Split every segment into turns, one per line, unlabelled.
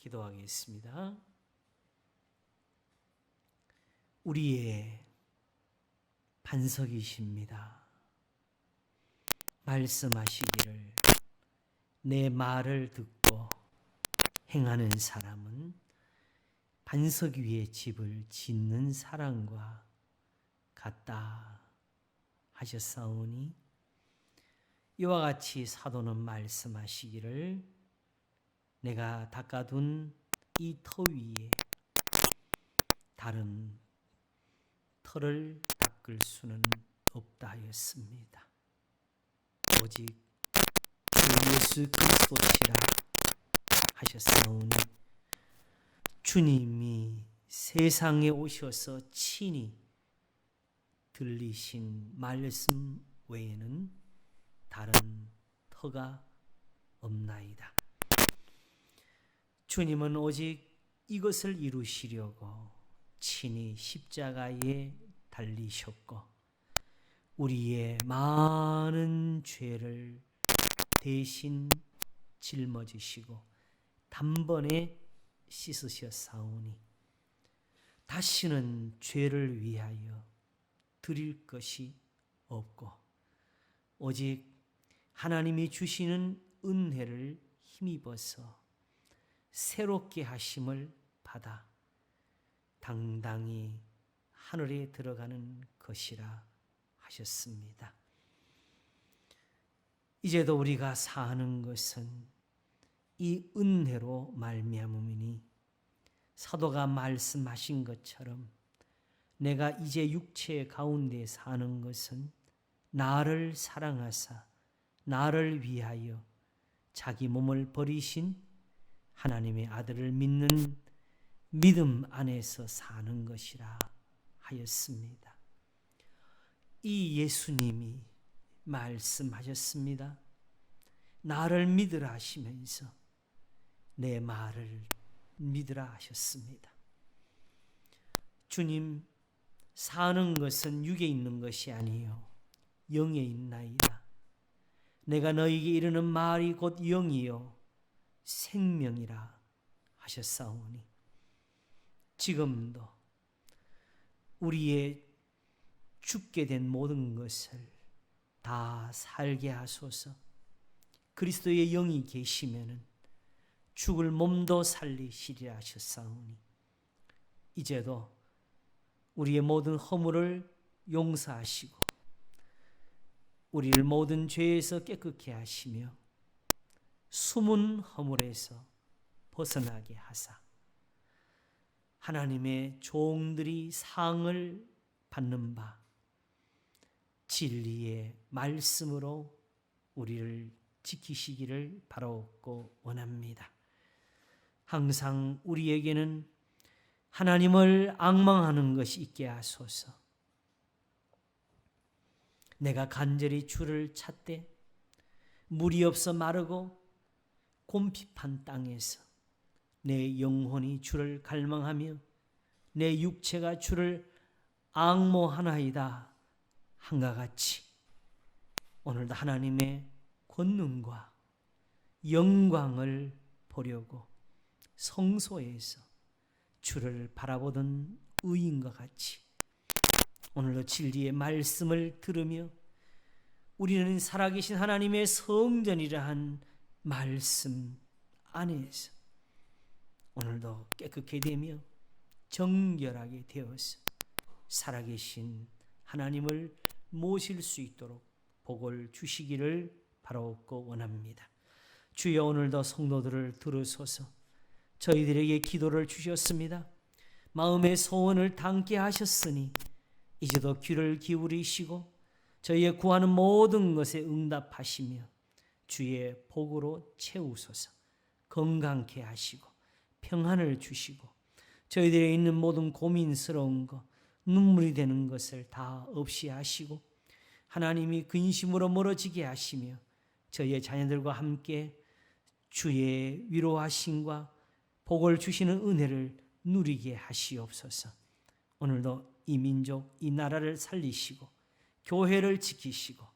기도하겠습니다. 우리의 반석이십니다. 말씀하시기를 내 말을 듣고 행하는 사람은 반석 위에 집을 짓는 사람과 같다 하셨사오니 이와 같이 사도는 말씀하시기를 내가 닦아둔 이 터 위에 다른 터를 닦을 수는 없다 하였습니다. 오직 예수 그리스도시라 하셨사오니 주님이 세상에 오셔서 친히 들리신 말씀 외에는 다른 터가 없나이다. 주님은 오직 이것을 이루시려고 친히 십자가에 달리셨고 우리의 많은 죄를 대신 짊어지시고 단번에 씻으셨사오니 다시는 죄를 위하여 드릴 것이 없고 오직 하나님이 주시는 은혜를 힘입어서 새롭게 하심을 받아 당당히 하늘에 들어가는 것이라 하셨습니다. 이제도 우리가 사는 것은 이 은혜로 말미암음이니 사도가 말씀하신 것처럼 내가 이제 육체 가운데 사는 것은 나를 사랑하사 나를 위하여 자기 몸을 버리신 하나님의 아들을 믿는 믿음 안에서 사는 것이라 하였습니다. 이 예수님이 말씀하셨습니다. 나를 믿으라 하시면서 내 말을 믿으라 하셨습니다. 주님, 사는 것은 육에 있는 것이 아니요 영에 있나이다. 내가 너희에게 이르는 말이 곧 영이요 생명이라 하셨사오니 지금도 우리의 죽게 된 모든 것을 다 살게 하소서. 그리스도의 영이 계시면은 죽을 몸도 살리시리라 하셨사오니 이제도 우리의 모든 허물을 용서하시고 우리를 모든 죄에서 깨끗게 하시며 숨은 허물에서 벗어나게 하사 하나님의 종들이 상을 받는 바 진리의 말씀으로 우리를 지키시기를 바라옵고 원합니다. 항상 우리에게는 하나님을 앙망하는 것이 있게 하소서. 내가 간절히 주를 찾되 물이 없어 마르고 곰핍한 땅에서 내 영혼이 주를 갈망하며 내 육체가 주를 앙모하나이다 한가 같이 오늘도 하나님의 권능과 영광을 보려고 성소에서 주를 바라보던 의인과 같이 오늘도 진리의 말씀을 들으며 우리는 살아계신 하나님의 성전이라 한 말씀 안에서 오늘도 깨끗게 되며 정결하게 되어서 살아계신 하나님을 모실 수 있도록 복을 주시기를 바라옵고 원합니다. 주여 오늘도 성도들을 들으소서. 저희들에게 기도를 주셨습니다. 마음의 소원을 담게 하셨으니 이제도 귀를 기울이시고 저희의 구하는 모든 것에 응답하시며 주의 복으로 채우소서. 건강케 하시고 평안을 주시고 저희들에 있는 모든 고민스러운 것 눈물이 되는 것을 다 없이 하시고 하나님이 근심으로 멀어지게 하시며 저희의 자녀들과 함께 주의 위로하심과 복을 주시는 은혜를 누리게 하시옵소서. 오늘도 이 민족, 이 나라를 살리시고 교회를 지키시고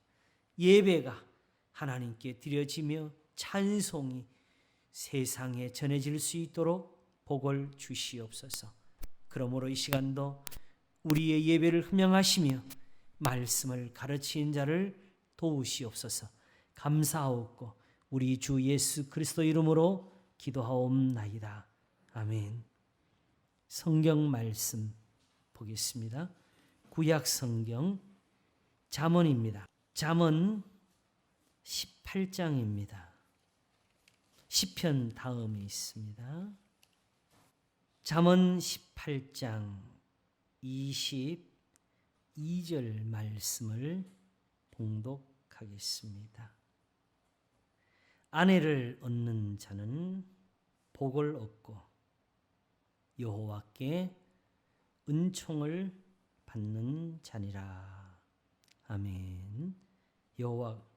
예배가 하나님께 드려지며 찬송이 세상에 전해질 수 있도록 복을 주시옵소서. 그러므로 이 시간도 우리의 예배를 흠양하시며 말씀을 가르치는 자를 도우시옵소서. 감사하옵고 우리 주 예수 그리스도 이름으로 기도하옵나이다. 아멘. 성경 말씀 보겠습니다. 구약 성경 잠언입니다. 잠언 18장입니다. 시편 다음에 있습니다. 잠언 18장 22절 말씀을 봉독하겠습니다. 아내를 얻는 자는 복을 얻고 여호와께 은총을 받는 자니라. 아멘. 여호와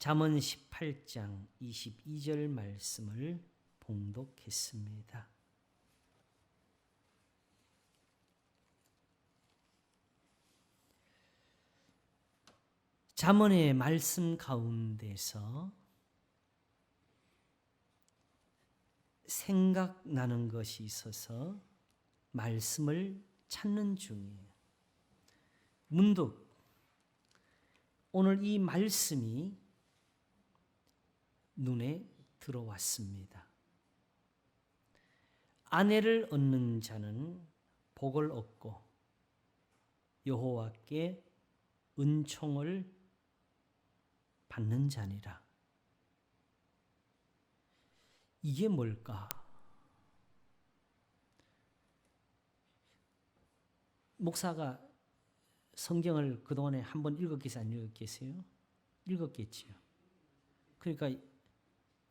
잠언 18장 22절 말씀을 봉독했습니다. 잠언의 말씀 가운데서 생각나는 것이 있어서 말씀을 찾는 중이에요. 문득 오늘 이 말씀이 눈에 들어왔습니다. 아내를 얻는 자는 복을 얻고 여호와께 은총을 받는 자니라. 이게 뭘까? 목사가 성경을 그동안에 한 번 읽었겠어요? 안 읽었겠어요? 읽었겠지요. 그러니까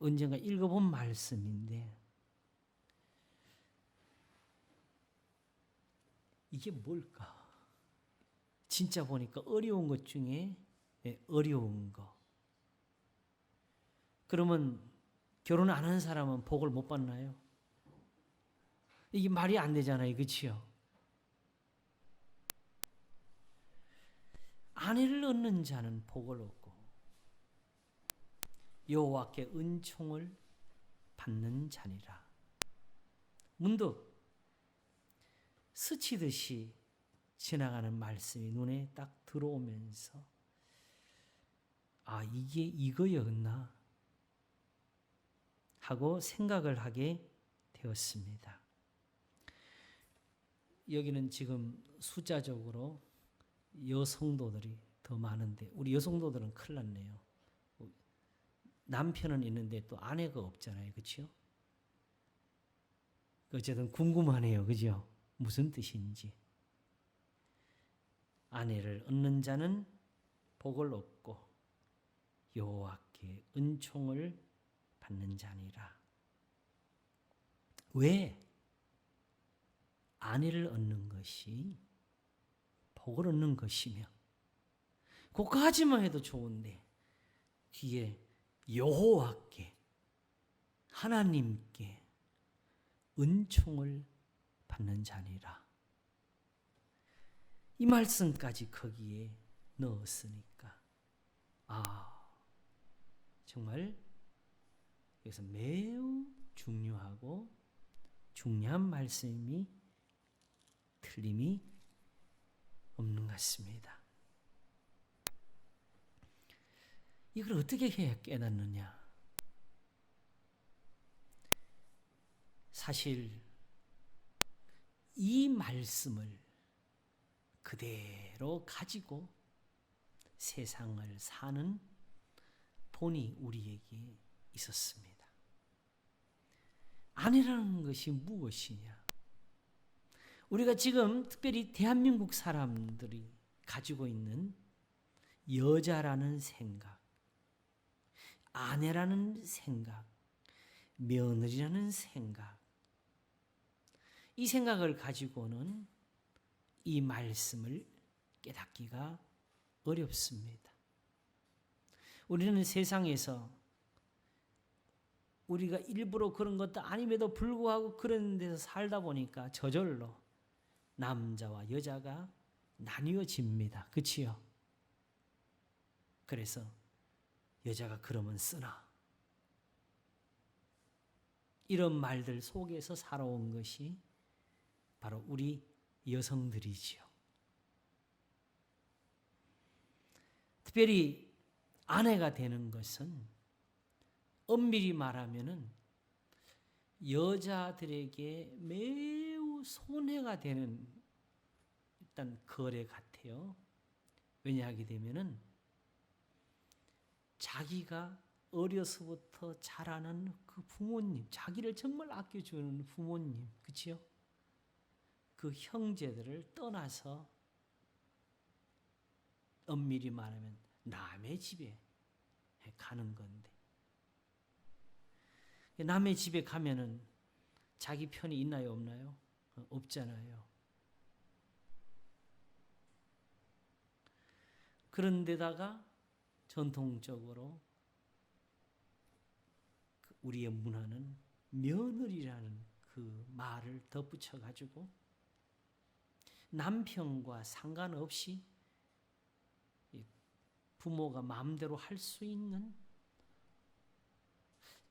언젠가 읽어본 말씀인데 이게 뭘까? 진짜 보니까 어려운 것 중에 어려운 거. 그러면 결혼 안 한 사람은 복을 못 받나요? 이게 말이 안 되잖아요. 그렇지요? 아내를 얻는 자는 복을 얻고 여호와께 은총을 받는 자니라. 문득 스치듯이 지나가는 말씀이 눈에 딱 들어오면서 아, 이게 이거였나 하고 생각을 하게 되었습니다. 여기는 지금 숫자적으로 여성도들이 더 많은데 우리 여성도들은 큰일 났네요. 남편은 있는데 또 아내가 없잖아요. 그렇죠? 어쨌든 궁금하네요. 그죠? 무슨 뜻인지. 아내를 얻는 자는 복을 얻고 여호와께 은총을 받는 자니라. 왜 아내를 얻는 것이 복을 얻는 것이며 그까지만 해도 좋은데 뒤에 여호와께 하나님께 은총을 받는 자니라. 이 말씀까지 거기에 넣었으니까 정말 그래서 매우 중요하고 중요한 말씀이 틀림이 없는 것 같습니다. 이걸 어떻게 해야 깨닫느냐? 사실 이 말씀을 그대로 가지고 세상을 사는 본이 우리에게 있었습니다. 아내라는 것이 무엇이냐? 우리가 지금 특별히 대한민국 사람들이 가지고 있는 여자라는 생각, 아내라는 생각, 며느리라는 생각, 이 생각을 가지고는 이 말씀을 깨닫기가 어렵습니다. 우리는 세상에서 우리가 일부러 그런 것도 아님에도 불구하고 그런 데서 살다 보니까 저절로 남자와 여자가 나뉘어집니다. 그치요? 그래서 여자가 그러면 쓰나 이런 말들 속에서 살아온 것이 바로 우리 여성들이지요. 특별히 아내가 되는 것은 엄밀히 말하면은 여자들에게 매우 손해가 되는 일단 거래 같아요. 왜냐하게 되면은 자기가 어려서부터 자라는 그 부모님, 자기를 정말 아껴주는 부모님, 그치요? 그 형제들을 떠나서 엄밀히 말하면 남의 집에 가는 건데, 남의 집에 가면은 자기 편이 있나요, 없나요? 없잖아요. 그런데다가 전통적으로 우리의 문화는 며느리라는 그 말을 덧붙여 가지고 남편과 상관없이 부모가 마음대로 할 수 있는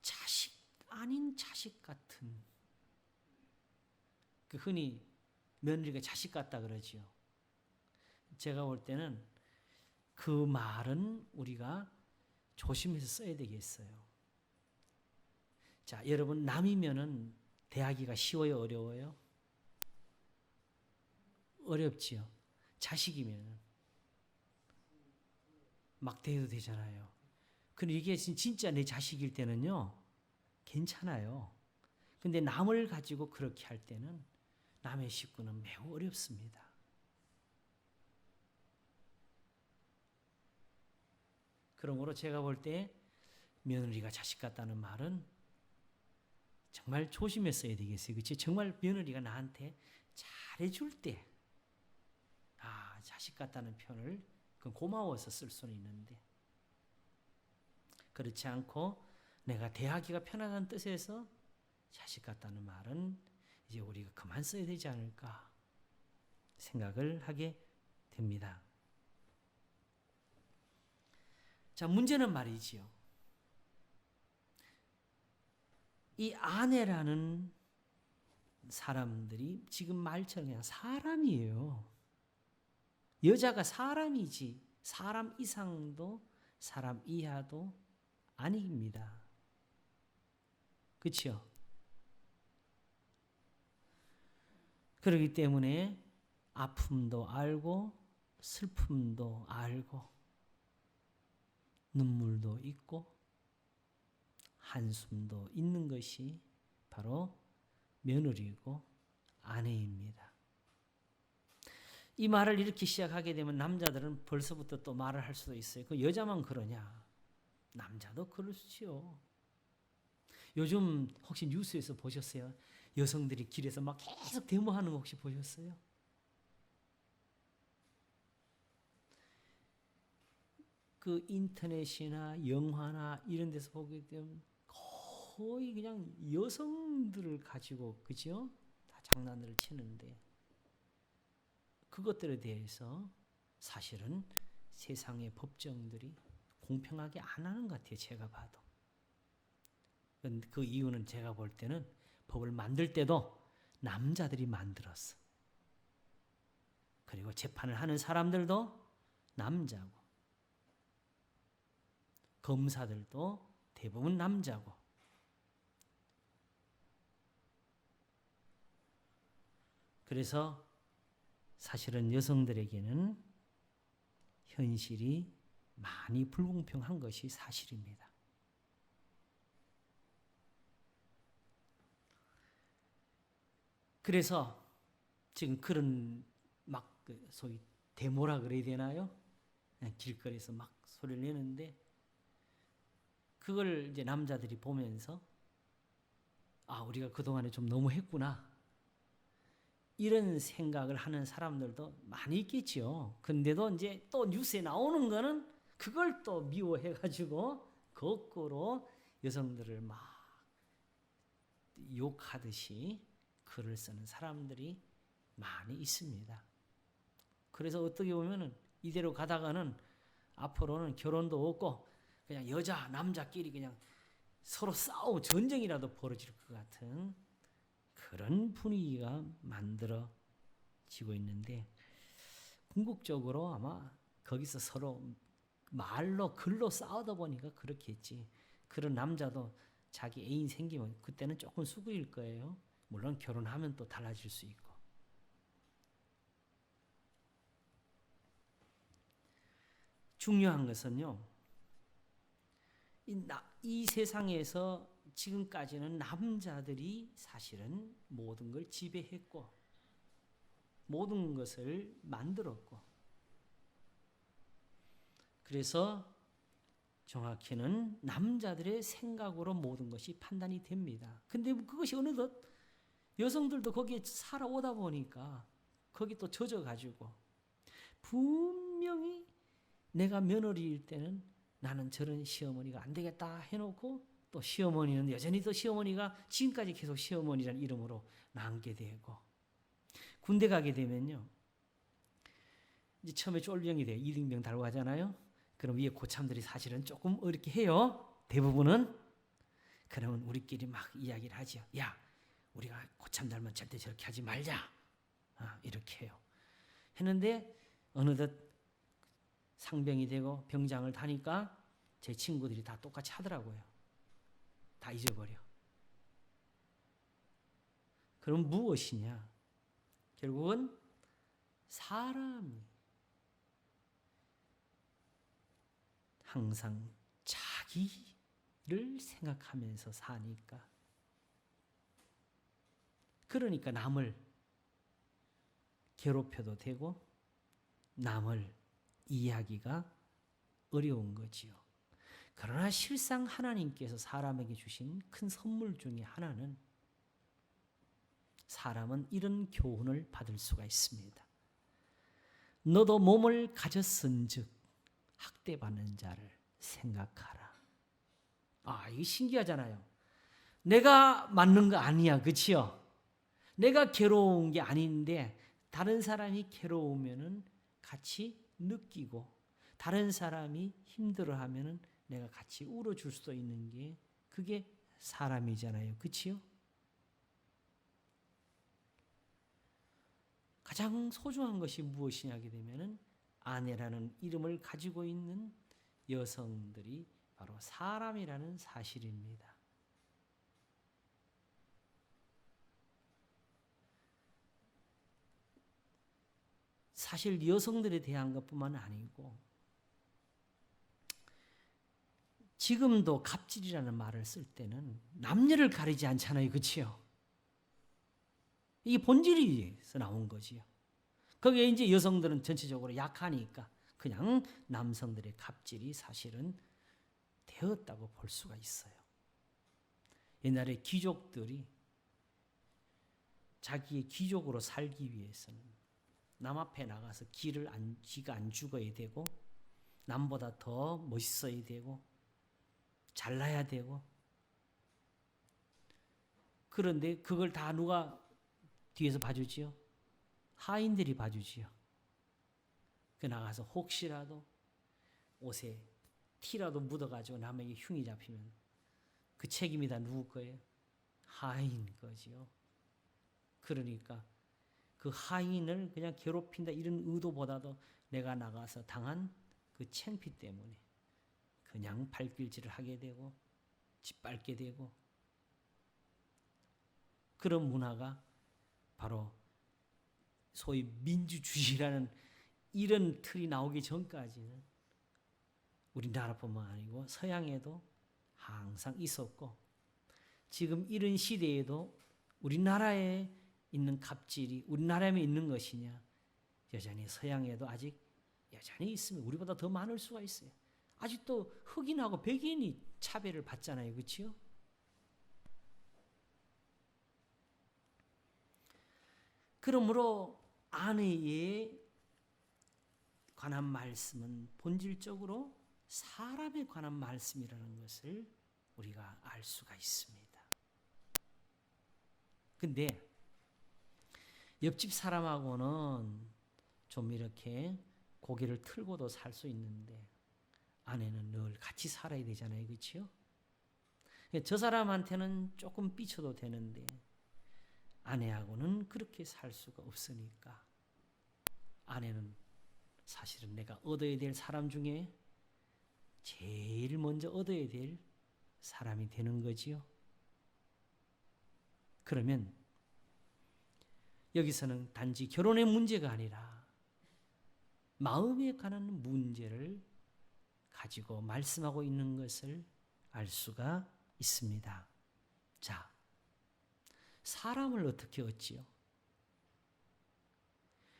자식 아닌 자식 같은, 그 흔히 며느리가 자식 같다 그러지요. 제가 볼 때는 그 말은 우리가 조심해서 써야 되겠어요. 자, 여러분, 남이면은 대하기가 쉬워요, 어려워요? 어렵지요. 자식이면 막 대해도 되잖아요. 근데 이게 진짜 내 자식일 때는요, 괜찮아요. 근데 남을 가지고 그렇게 할 때는 남의 식구는 매우 어렵습니다. 그러므로 제가 볼 때 며느리가 자식 같다는 말은 정말 조심해서 써야 되겠어요. 그치? 정말 며느리가 나한테 잘해줄 때, 자식 같다는 표현을 그건 고마워서 쓸 수는 있는데, 그렇지 않고 내가 대하기가 편하다는 뜻에서 자식 같다는 말은 이제 우리가 그만 써야 되지 않을까 생각을 하게 됩니다. 자, 문제는 말이지요. 이 아내라는 사람들이 지금 말처럼 그냥 사람이에요. 여자가 사람이지 사람 이상도 사람 이하도 아닙니다. 그렇죠? 그렇기 때문에 아픔도 알고 슬픔도 알고 눈물도 있고 한숨도 있는 것이 바로 며느리고 아내입니다. 이 말을 이렇게 시작하게 되면 남자들은 벌써부터 또 말을 할 수도 있어요. 그 여자만 그러냐? 남자도 그렇지요. 요즘 혹시 뉴스에서 보셨어요? 여성들이 길에서 막 계속 데모하는 거 혹시 보셨어요? 그 인터넷이나 영화나 이런 데서 보게 되면 거의 그냥 여성들을 가지고, 그죠? 다 장난을 치는데 그것들에 대해서 사실은 세상의 법정들이 공평하게 안 하는 것 같아요. 제가 봐도. 그 이유는 제가 볼 때는 법을 만들 때도 남자들이 만들었어. 그리고 재판을 하는 사람들도 남자고 검사들도 대부분 남자고. 그래서 사실은 여성들에게는 현실이 많이 불공평한 것이 사실입니다. 그래서 지금 그런 막 소위 데모라 그래야 되나요? 길거리에서 막 소리를 내는데 그걸 이제 남자들이 보면서 우리가 그동안에 좀 너무 했구나. 이런 생각을 하는 사람들도 많이 있겠죠. 근데도 이제 또 뉴스에 나오는 거는 그걸 또 미워해가지고 거꾸로 여성들을 막 욕하듯이 글을 쓰는 사람들이 많이 있습니다. 그래서 어떻게 보면은 이대로 가다가는 앞으로는 결혼도 없고 그냥 여자 남자끼리 그냥 서로 싸우고 전쟁이라도 벌어질 것 같은 그런 분위기가 만들어지고 있는데 궁극적으로 아마 거기서 서로 말로 글로 싸우다 보니까 그렇겠지. 그런 남자도 자기 애인 생기면 그때는 조금 수그릴 거예요. 물론 결혼하면 또 달라질 수 있고. 중요한 것은요. 이 세상에서 지금까지는 남자들이 사실은 모든 걸 지배했고 모든 것을 만들었고 그래서 정확히는 남자들의 생각으로 모든 것이 판단이 됩니다. 근데 그것이 어느덧 여성들도 거기에 살아오다 보니까 거기 또 젖어가지고 분명히 내가 며느리일 때는 나는 저런 시어머니가 안 되겠다 해놓고 또 시어머니는 여전히 또 시어머니가 지금까지 계속 시어머니라는 이름으로 남게 되고 군대 가게 되면요. 이제 처음에 쫄병이 돼요. 2등병 달고 가잖아요. 그럼 위에 고참들이 사실은 조금 어렵게 해요. 대부분은. 그러면 우리끼리 막 이야기를 하죠. 야, 우리가 고참 달면 절대 저렇게 하지 말자. 이렇게 해요. 했는데 어느덧 상병이 되고 병장을 타니까 제 친구들이 다 똑같이 하더라고요. 다 잊어버려. 그럼 무엇이냐? 결국은 사람이 항상 자기를 생각하면서 사니까. 그러니까 남을 괴롭혀도 되고 남을 이해하기가 어려운 거지요. 그러나 실상 하나님께서 사람에게 주신 큰 선물 중에 하나는 사람은 이런 교훈을 받을 수가 있습니다. 너도 몸을 가졌은즉 학대받는 자를 생각하라. 이게 신기하잖아요. 내가 맞는 거 아니야, 그치요? 내가 괴로운 게 아닌데 다른 사람이 괴로우면은 같이 느끼고 다른 사람이 힘들어하면은 내가 같이 울어줄 수도 있는 게 그게 사람이잖아요, 그치요? 가장 소중한 것이 무엇이냐 하게 되면은 아내라는 이름을 가지고 있는 여성들이 바로 사람이라는 사실입니다. 사실 여성들에 대한 것뿐만 아니고 지금도 갑질이라는 말을 쓸 때는 남녀를 가리지 않잖아요, 그렇지요? 이게 본질에서 나온 거지요. 거기에 이제 여성들은 전체적으로 약하니까 그냥 남성들의 갑질이 사실은 되었다고 볼 수가 있어요. 옛날에 귀족들이 자기의 귀족으로 살기 위해서는 남 앞에 나가서 기가 안 죽어야 되고 남보다 더 멋있어야 되고 잘나야 되고 그런데 그걸 다 누가 뒤에서 봐주지요? 하인들이 봐주지요. 그 나가서 혹시라도 옷에 티라도 묻어가지고 남에게 흉이 잡히면 그 책임이 다 누구 거예요? 하인 거지요. 그러니까 그 하인을 그냥 괴롭힌다 이런 의도보다도 내가 나가서 당한 그 창피 때문에 그냥 발길질을 하게 되고 짓밟게 되고 그런 문화가 바로 소위 민주주의라는 이런 틀이 나오기 전까지는 우리나라뿐만 아니고 서양에도 항상 있었고 지금 이런 시대에도 우리나라에 있는 갑질이 우리나라에 있는 것이냐 여전히 서양에도 아직 여전히 있으면 우리보다 더 많을 수가 있어요. 아직도 흑인하고 백인이 차별을 받잖아요. 그렇죠? 그러므로 아내에 관한 말씀은 본질적으로 사람에 관한 말씀이라는 것을 우리가 알 수가 있습니다. 근데 옆집 사람하고는 좀 이렇게 고개를 틀고도 살 수 있는데 아내는 늘 같이 살아야 되잖아요. 그렇죠? 저 사람한테는 조금 삐쳐도 되는데 아내하고는 그렇게 살 수가 없으니까 아내는 사실은 내가 얻어야 될 사람 중에 제일 먼저 얻어야 될 사람이 되는 거지요. 그러면 여기서는 단지 결혼의 문제가 아니라 마음에 관한 문제를 가지고 말씀하고 있는 것을 알 수가 있습니다. 자, 사람을 어떻게 얻지요?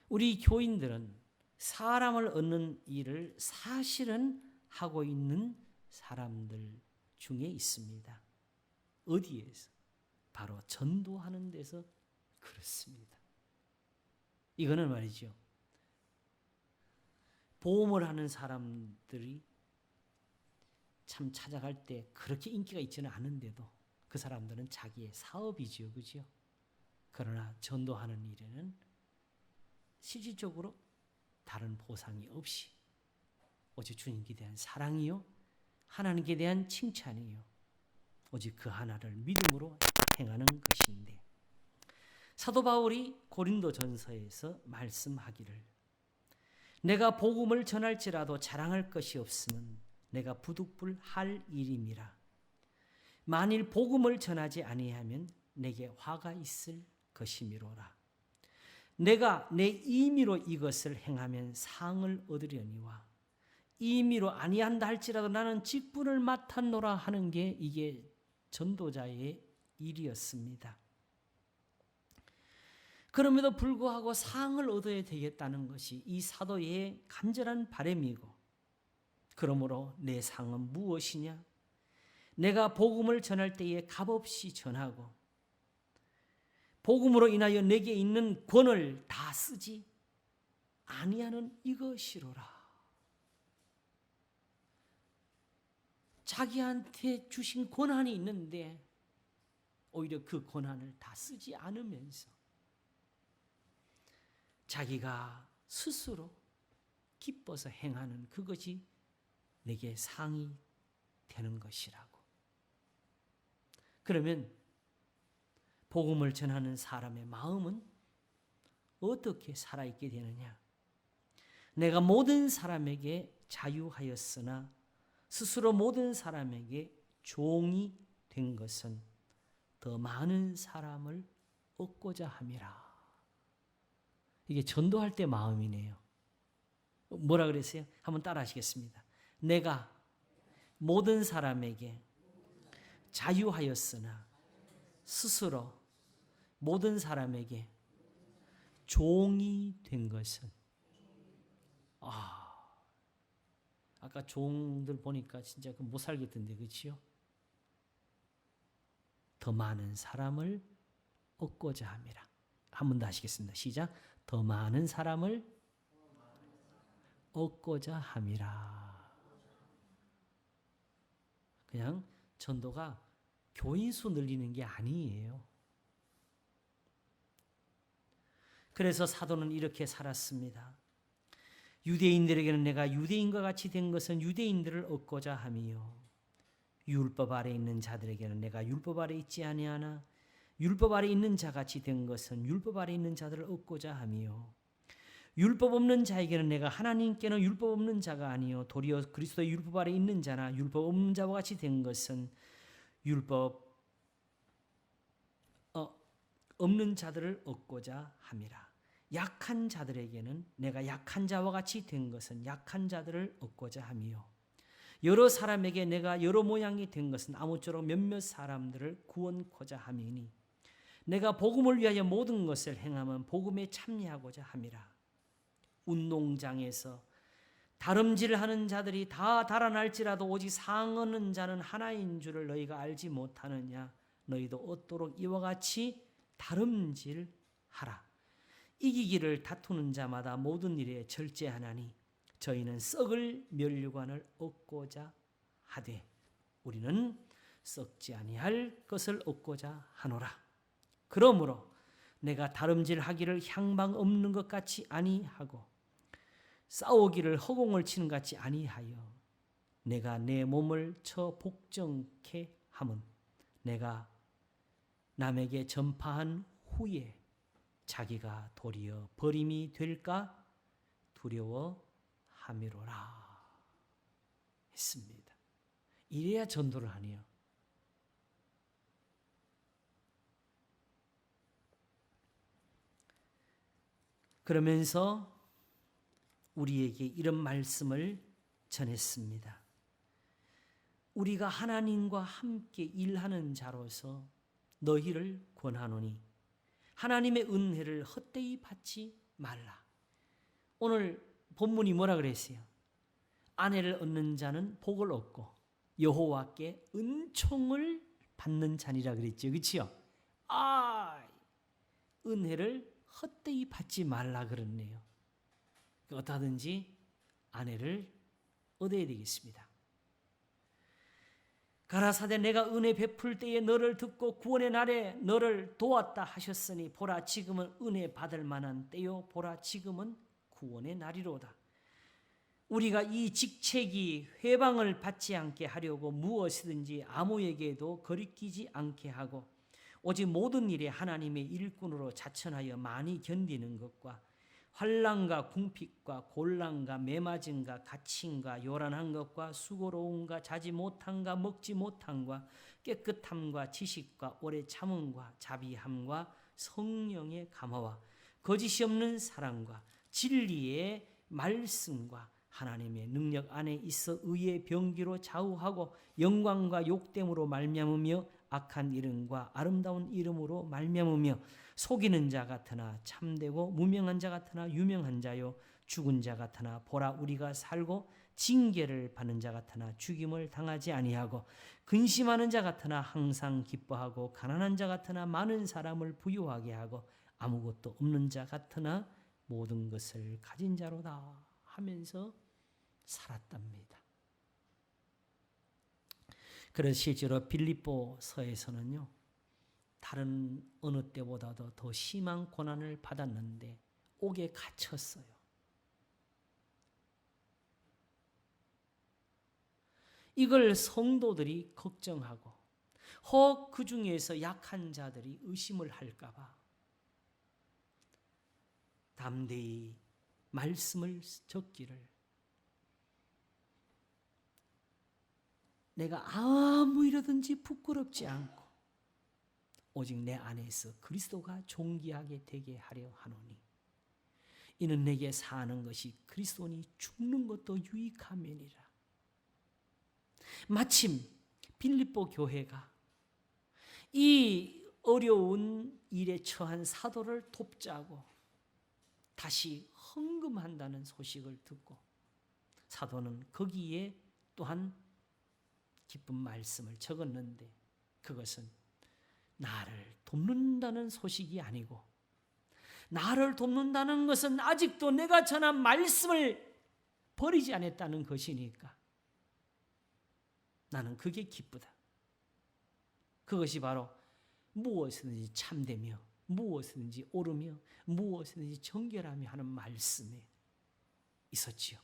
우리 교인들은 사람을 얻는 일을 사실은 하고 있는 사람들 중에 있습니다. 어디에서? 바로 전도하는 데서 그렇습니다. 이거는 말이죠. 보험을 하는 사람들이 참 찾아갈 때 그렇게 인기가 있지는 않은데도 그 사람들은 자기의 사업이지요. 그죠? 그러나 전도하는 일에는 실질적으로 다른 보상이 없이 오직 주님께 대한 사랑이요, 하나님께 대한 칭찬이요, 오직 그 하나를 믿음으로 행하는 것인데, 사도 바울이 고린도전서에서 말씀하기를 내가 복음을 전할지라도 자랑할 것이 없으면 내가 부득불할 일임이라. 만일 복음을 전하지 아니하면 내게 화가 있을 것이미로라. 내가 내 임의로 이것을 행하면 상을 얻으려니와 임의로 아니한다 할지라도 나는 직분을 맡았노라 하는 게 이게 전도자의 일이었습니다. 그럼에도 불구하고 상을 얻어야 되겠다는 것이 이 사도의 간절한 바람이고, 그러므로 내 상은 무엇이냐? 내가 복음을 전할 때에 값없이 전하고 복음으로 인하여 내게 있는 권을 다 쓰지 아니하는 이것이로라. 자기한테 주신 권한이 있는데 오히려 그 권한을 다 쓰지 않으면서 자기가 스스로 기뻐서 행하는 그것이 내게 상이 되는 것이라고. 그러면 복음을 전하는 사람의 마음은 어떻게 살아있게 되느냐? 내가 모든 사람에게 자유하였으나 스스로 모든 사람에게 종이 된 것은 더 많은 사람을 얻고자 함이라. 이게 전도할 때 마음이네요. 뭐라 그랬어요? 한번 따라 하시겠습니다. 내가 모든 사람에게 자유하였으나 스스로 모든 사람에게 종이 된 것은, 아까 종들 보니까 진짜 못 살겠던데, 그렇지요? 더 많은 사람을 얻고자 함이라. 한 번 더 하시겠습니다. 시작. 더 많은 사람을 얻고자 함이라. 그냥 전도가 교인수 늘리는 게 아니에요. 그래서 사도는 이렇게 살았습니다. 유대인들에게는 내가 유대인과 같이 된 것은 유대인들을 얻고자 함이요, 율법 아래 있는 자들에게는 내가 율법 아래 있지 아니하나 율법 아래 있는 자같이 된 것은 율법 아래 있는 자들을 얻고자 함이요, 율법 없는 자에게는 내가 하나님께는 율법 없는 자가 아니요 도리어 그리스도의 율법 아래 있는 자나 율법 없는 자와 같이 된 것은 율법 없는 자들을 얻고자 함이라. 약한 자들에게는 내가 약한 자와 같이 된 것은 약한 자들을 얻고자 함이요, 여러 사람에게 내가 여러 모양이 된 것은 아무쪼록 몇몇 사람들을 구원코자 함이니 내가 복음을 위하여 모든 것을 행하면 복음에 참여하고자 함이라. 운동장에서 다름질하는 자들이 다 달아날지라도 오직 상 얻는 자는 하나인 줄을 너희가 알지 못하느냐? 너희도 얻도록 이와 같이 다름질하라. 이기기를 다투는 자마다 모든 일에 절제하나니 저희는 썩을 면류관을 얻고자 하되 우리는 썩지 아니할 것을 얻고자 하노라. 그러므로 내가 다름질하기를 향방 없는 것 같이 아니하고 싸우기를 허공을 치는 것 같이 아니하여 내가 내 몸을 처 복종케 함은 내가 남에게 전파한 후에 자기가 도리어 버림이 될까 두려워함이로라 했습니다. 이래야 전도를 하네요. 그러면서 우리에게 이런 말씀을 전했습니다. 우리가 하나님과 함께 일하는 자로서 너희를 권하노니 하나님의 은혜를 헛되이 받지 말라. 오늘 본문이 뭐라 그랬어요? 아내를 얻는 자는 복을 얻고 여호와께 은총을 받는 자니라 그랬죠. 그렇지요? 은혜를 헛되이 받지 말라 그랬네요. 어떠하든지 아내를 얻어야 되겠습니다. 가라사대 내가 은혜 베풀 때에 너를 듣고 구원의 날에 너를 도왔다 하셨으니 보라 지금은 은혜 받을 만한 때요 보라 지금은 구원의 날이로다. 우리가 이 직책이 회방을 받지 않게 하려고 무엇이든지 아무에게도 거리끼지 않게 하고 오직 모든 일에 하나님의 일꾼으로 자천하여 많이 견디는 것과 환난과 궁핍과 곤란과 매맞음과 갇힘과 요란한 것과 수고로움과 자지 못함과 먹지 못함과 깨끗함과 지식과 오래 참음과 자비함과 성령의 감화와 거짓이 없는 사랑과 진리의 말씀과 하나님의 능력 안에 있어 의의 병기로 좌우하고 영광과 욕됨으로 말미암으며 악한 이름과 아름다운 이름으로 말미암으며 속이는 자 같으나 참되고 무명한 자 같으나 유명한 자요 죽은 자 같으나 보라 우리가 살고 징계를 받는 자 같으나 죽임을 당하지 아니하고 근심하는 자 같으나 항상 기뻐하고 가난한 자 같으나 많은 사람을 부유하게 하고 아무것도 없는 자 같으나 모든 것을 가진 자로다 하면서 살았답니다. 그래서 실제로 빌립보서에서는요. 다른 어느 때보다도 더 심한 고난을 받았는데 옥에 갇혔어요. 이걸 성도들이 걱정하고 혹 그 중에서 약한 자들이 의심을 할까 봐 담대히 말씀을 적기를 내가 아무 이러든지 부끄럽지 않고 오직 내 안에서 그리스도가 존귀하게 되게 하려 하노니 이는 내게 사는 것이 그리스도니 죽는 것도 유익함이니라. 마침 빌립보 교회가 이 어려운 일에 처한 사도를 돕자고 다시 헌금한다는 소식을 듣고 사도는 거기에 또한 기쁜 말씀을 적었는데 그것은 나를 돕는다는 소식이 아니고 나를 돕는다는 것은 아직도 내가 전한 말씀을 버리지 않았다는 것이니까 나는 그게 기쁘다. 그것이 바로 무엇이든지 참되며 무엇이든지 옳으며 무엇이든지 정결하며 하는 말씀에 있었지요.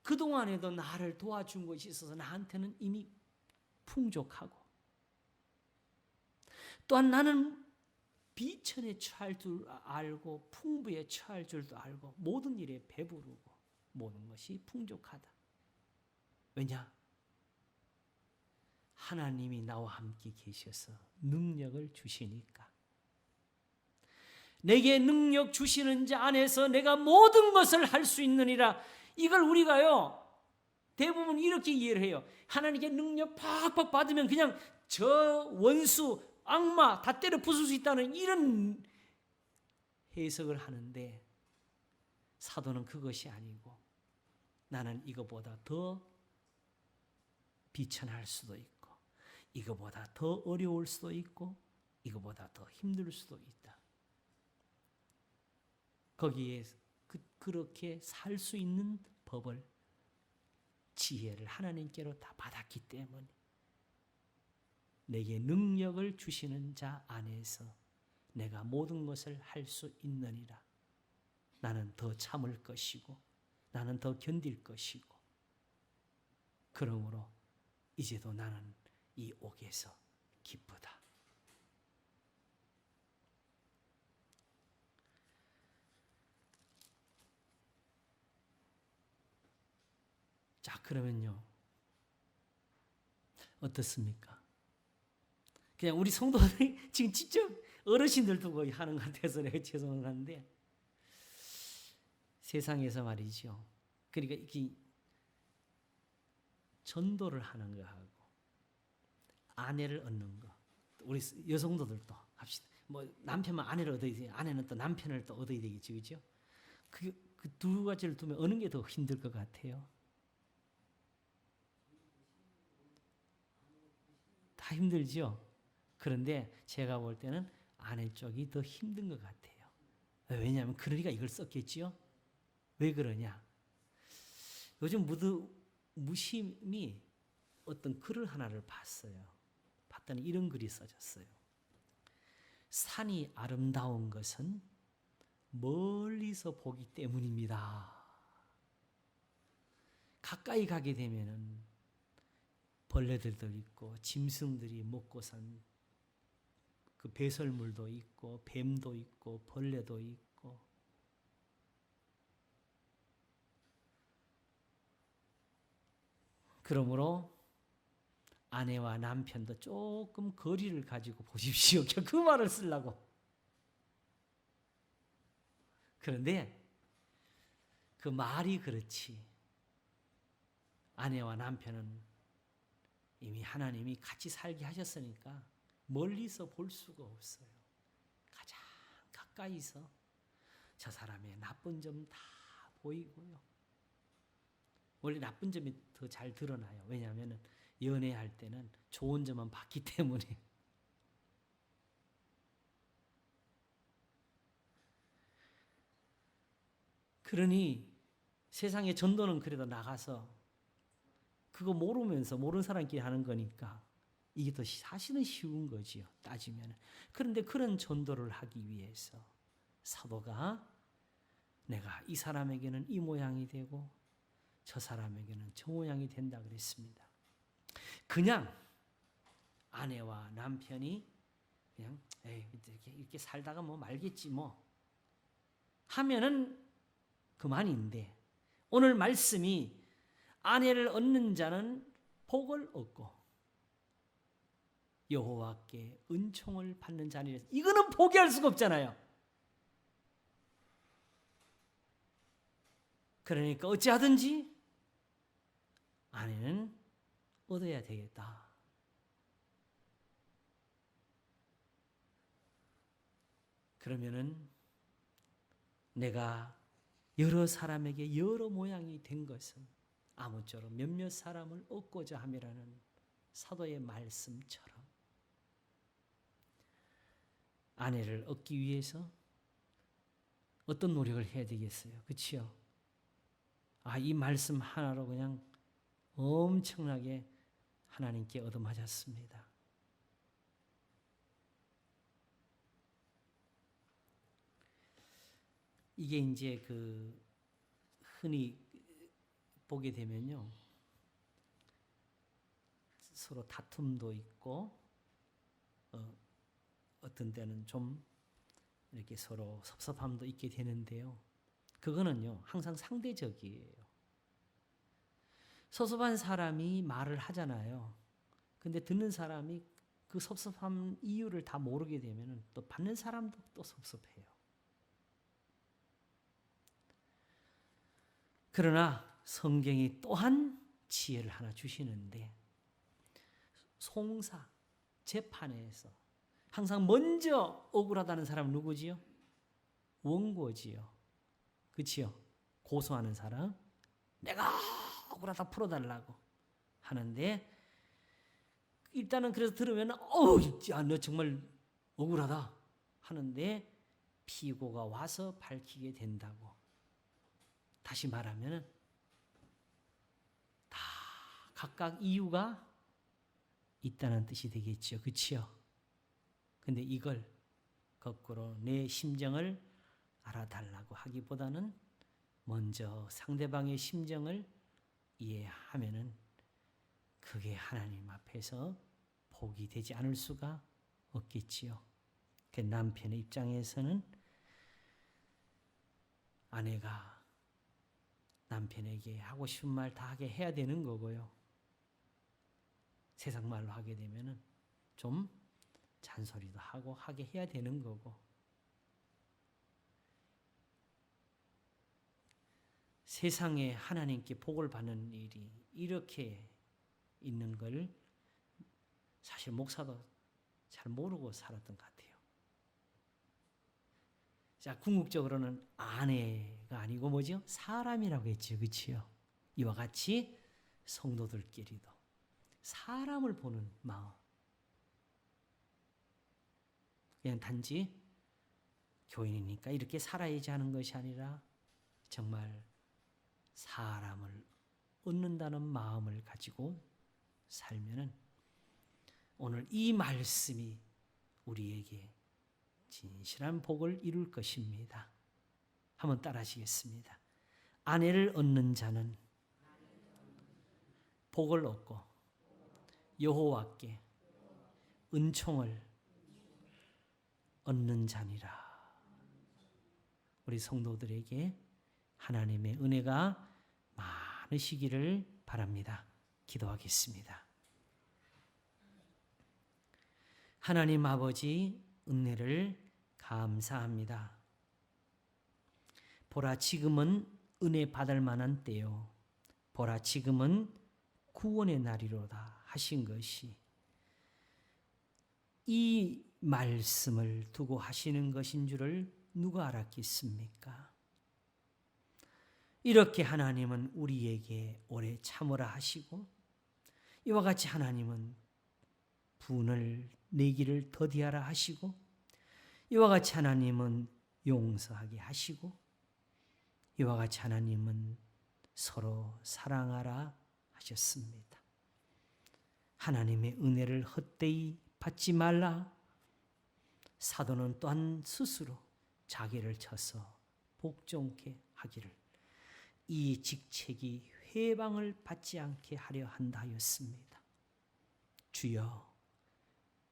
그동안에도 나를 도와준 것이 있어서 나한테는 이미 풍족하고 또한 나는 비천에 처할 줄 알고 풍부에 처할 줄도 알고 모든 일에 배부르고 모든 것이 풍족하다. 왜냐? 하나님이 나와 함께 계셔서 능력을 주시니까. 내게 능력 주시는 자 안에서 내가 모든 것을 할 수 있느니라. 이걸 우리가요 대부분 이렇게 이해를 해요. 하나님께 능력 팍팍 받으면 그냥 저 원수 악마 다 때려 부술 수 있다는 이런 해석을 하는데 사도는 그것이 아니고 나는 이거보다 더 비천할 수도 있고 이거보다 더 어려울 수도 있고 이거보다 더 힘들 수도 있다. 거기에 그렇게 살 수 있는 법을 지혜를 하나님께로 다 받았기 때문에 내게 능력을 주시는 자 안에서 내가 모든 것을 할 수 있느니라. 나는 더 참을 것이고 나는 더 견딜 것이고 그러므로 이제도 나는 이 옥에서 기쁘다. 자, 그러면요. 어떻습니까? 그냥 우리 성도들이 지금 직접 어르신들 두고 하는 것 같아서 내가 죄송한데 세상에서 말이죠. 그러니까 이 전도를 하는 거하고 아내를 얻는 거. 우리 여성도들도 합시다. 뭐 남편만 아내를 얻어야 돼. 아내는 또 남편을 또 얻어야 되겠죠. 그죠? 그 두 가지를 두면 어느 게 더 힘들 것 같아요? 다 힘들죠. 그런데 제가 볼 때는 아내 쪽이 더 힘든 것 같아요. 왜냐하면 그러니까 이걸 썼겠지요. 왜 그러냐? 요즘 무심히 어떤 글을 하나를 봤어요. 봤더니 이런 글이 써졌어요. 산이 아름다운 것은 멀리서 보기 때문입니다. 가까이 가게 되면은 벌레들도 있고 짐승들이 먹고 산 그 배설물도 있고 뱀도 있고 벌레도 있고 그러므로 아내와 남편도 조금 거리를 가지고 보십시오. 그 말을 쓰려고. 그런데 그 말이 그렇지. 아내와 남편은 이미 하나님이 같이 살게 하셨으니까 멀리서 볼 수가 없어요. 가장 가까이서 저 사람의 나쁜 점 다 보이고요. 원래 나쁜 점이 더 잘 드러나요. 왜냐하면 연애할 때는 좋은 점만 봤기 때문에. 그러니 세상에 전도는 그래도 나가서 그거 모르면서 모르는 사람끼리 하는 거니까 이게 더 사실은 쉬운 거지요. 따지면. 그런데 그런 전도를 하기 위해서 사도가 내가 이 사람에게는 이 모양이 되고 저 사람에게는 저 모양이 된다 그랬습니다. 그냥 아내와 남편이 그냥 이렇게 살다가 뭐 말겠지 뭐 하면은 그만인데 오늘 말씀이 아내를 얻는 자는 복을 얻고 여호와께 은총을 받는 자니라. 이거는 포기할 수가 없잖아요. 그러니까 어찌하든지 아내는 얻어야 되겠다. 그러면은 내가 여러 사람에게 여러 모양이 된 것은 아무쪼록 몇몇 사람을 얻고자 함이라는 사도의 말씀처럼 아내를 얻기 위해서 어떤 노력을 해야 되겠어요? 그렇지요? 이 말씀 하나로 그냥 엄청나게 하나님께 얻어맞았습니다. 이게 이제 흔히 보게 되면요. 서로 다툼도 있고 어떤 때는 좀 이렇게 서로 섭섭함도 있게 되는데요. 그거는요. 항상 상대적이에요. 섭섭한 사람이 말을 하잖아요. 근데 듣는 사람이 그 섭섭함 이유를 다 모르게 되면 또 받는 사람도 또 섭섭해요. 그러나 성경이 또한 지혜를 하나 주시는데 송사, 재판에서 항상 먼저 억울하다는 사람은 누구지요? 원고지요. 그치요? 고소하는 사람. 내가 억울하다 풀어달라고 하는데 일단은 그래서 들으면 너 정말 억울하다 하는데 피고가 와서 밝히게 된다고. 다시 말하면 다 각각 이유가 있다는 뜻이 되겠죠. 그치요? 근데 이걸 거꾸로 내 심정을 알아달라고 하기보다는 먼저 상대방의 심정을 이해하면은 그게 하나님 앞에서 복이 되지 않을 수가 없겠지요. 그 남편의 입장에서는 아내가 남편에게 하고 싶은 말 다 하게 해야 되는 거고요. 세상 말로 하게 되면은 좀 잔소리도 하고 하게 해야 되는 거고, 세상에 하나님께 복을 받는 일이 이렇게 있는 걸 사실 목사도 잘 모르고 살았던 것 같아요. 자, 궁극적으로는 아내가 아니고 뭐죠? 사람이라고 했죠. 그렇지요? 이와 같이 성도들끼리도 사람을 보는 마음, 그냥 단지 교인이니까 이렇게 살아야지 하는 것이 아니라 정말 사람을 얻는다는 마음을 가지고 살면은 오늘 이 말씀이 우리에게 진실한 복을 이룰 것입니다. 한번 따라하시겠습니다. 아내를 얻는 자는 복을 얻고 여호와께 은총을 얻는 자니라. 우리 성도들에게 하나님의 은혜가 많으시기를 바랍니다. 기도하겠습니다. 하나님 아버지, 은혜를 감사합니다. 보라, 지금은 은혜 받을 만한 때요. 보라, 지금은 구원의 날이로다 하신 것이 이 말씀을 두고 하시는 것인 줄을 누가 알았겠습니까? 이렇게 하나님은 우리에게 오래 참으라 하시고, 이와 같이 하나님은 분을 내기를 더디하라 하시고, 이와 같이 하나님은 용서하게 하시고, 이와 같이 하나님은 서로 사랑하라 하셨습니다. 하나님의 은혜를 헛되이 받지 말라. 사도는 또한 스스로 자기를 쳐서 복종케 하기를, 이 직책이 회방을 받지 않게 하려 한다 하였습니다. 주여,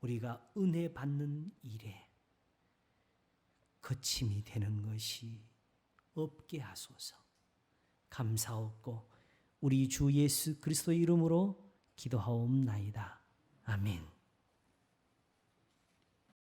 우리가 은혜 받는 일에 거침이 되는 것이 없게 하소서. 감사하옵고 우리 주 예수 그리스도의 이름으로 기도하옵나이다. 아멘.